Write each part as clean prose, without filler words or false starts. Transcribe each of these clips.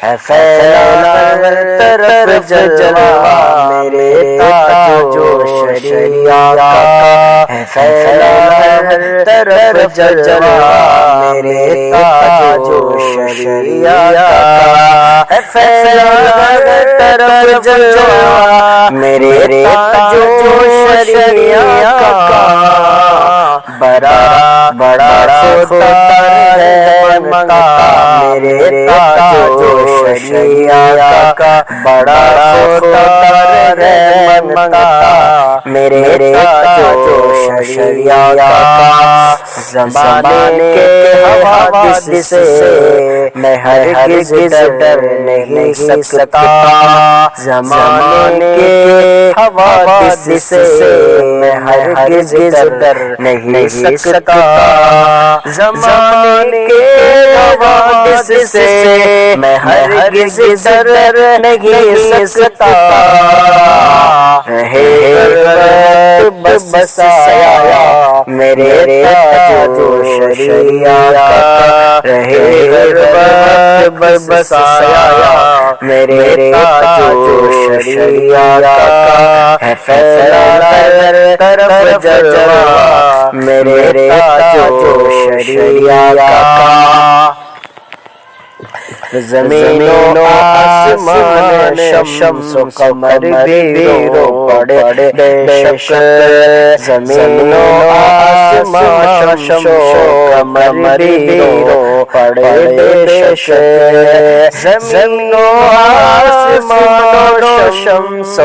ہے پھیلا ہر طرف جلوہ میرے تاج و شریعہ کا، ہے پھیلا ہر طرف جلوہ میرے تاج و شریعہ کا، ہے پھیلا ہر طرف جلوہ میرے تاج و شریعہ کا، بڑا بڑا خدا ہے منگتا میرے تاج و شریعہ کا، بڑا خدا ہے منگتا میرے تاج و شریعہ کا، زمانے کے حوادث سے میں ہرگز ڈر نہیں سکتا، زمانے کے حوادث سے میں ہرگز ڈر نہیں سکتا، زمانے کے حوادث سے میں ہرگز ڈر نہیں سکتا، رہے بس سایہ میرے تاج و شریعہ کا، رہے بس سایہ میرے تاج و شریعہ کا، ہے پھیلا ہر طرف جلوہ میرے تاج و شریعہ کا، زمین و آسمان شمس و قمر بھی رو پڑے بے شک، زمین و آسمان شمس و قمر بھی رو پڑے بے شک، زمین و آسمان شمس و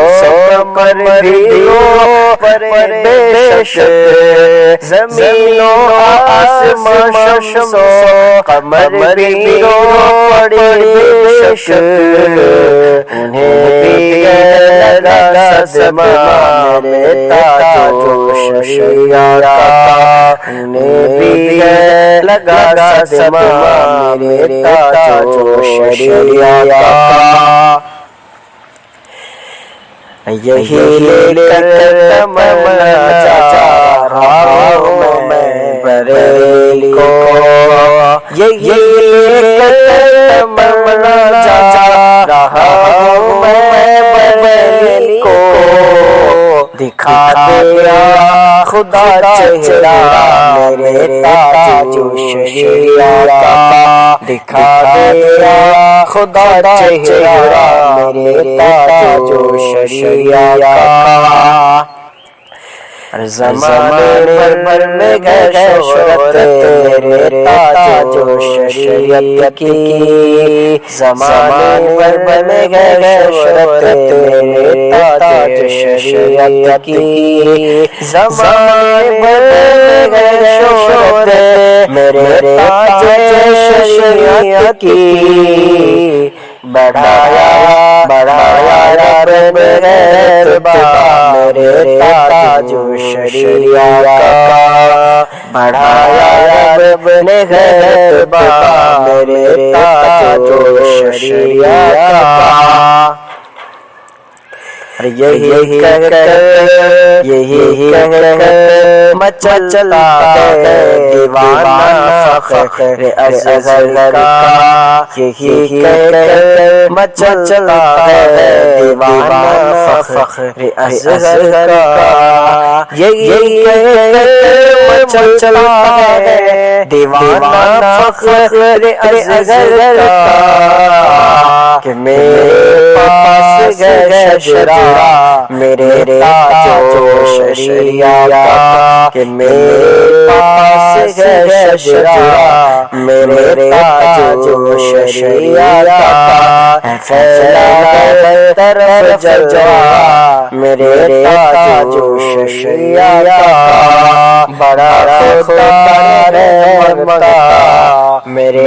قمر بھی رو پڑے بے شک، زمین و آسمان شمس و قمر بھی رو پڑے بے شک، انہیں بھی لگا صدمہ میرے تاج و شریعہ کا، انہیں بھی لگا صدمہ میرے تاج و شریعہ کا، یہی لے کر تمنا چاہ رہا ہوں میں بریلی کو، یہی لے کر تمنا چاہ رہا ہوں میں بریلی کو، دکھا دیا خدا چہرہ میرے تاج و شریعہ کا، دکھا دیا خدا چہرہ میرے تاج و شریعہ کا، زمانے بھر میں ہے شہرت میرے تاج و شریعت کی، زمانے بھر میں ہے شہرت میرے تاج و شریعت کی، زمانے بھر میں ہے شہرت میرے تاج و شریعت کی، بڑھایا رب نے اعتبار میرے تاج و شریعہ کا، بڑھایا رب نے اعتبار میرے تاج و شریعہ کا، یہی کہہ کر مچلتا ہے دیوانہ فخر اصغر کا، یہی کہہ کر مچلتا ہے دیوانہ فخر اصغر کا، یہی کہہ کر مچلتا ہے دیوانہ فخر اصغر کا، کہ میرے پاس ہے شجرہ میرے تاج و شریعہ کا، کہ میرے پاس ہے شجرہ میرے تاج و شریعہ کا، ہے پھیلا ہر طرف جلوہ میرے تاج و شریعہ کا، بڑا خدا ہے منگتا میرے